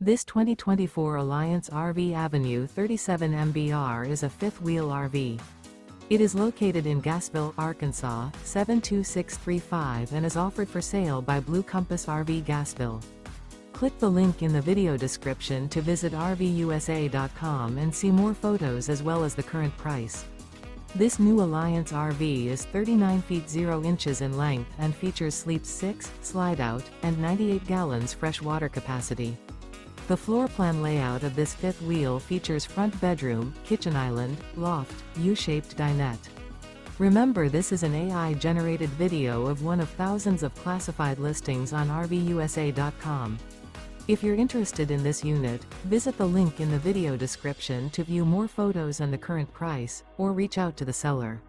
This 2024 Alliance RV Avenue 37 MBR is a fifth-wheel RV. It is located in Gassville, Arkansas, 72635 and is offered for sale by Blue Compass RV Gassville. Click the link in the video description to visit RVUSA.com and see more photos as well as the current price. This new Alliance RV is 39 feet 0 inches in length and features sleeps 6, slide-out, and 98 gallons fresh water capacity. The floor plan layout of this fifth wheel features front bedroom, kitchen island, loft, U-shaped dinette. Remember, this is an AI-generated video of one of thousands of classified listings on RVUSA.com. If you're interested in this unit, visit the link in the video description to view more photos and the current price, or reach out to the seller.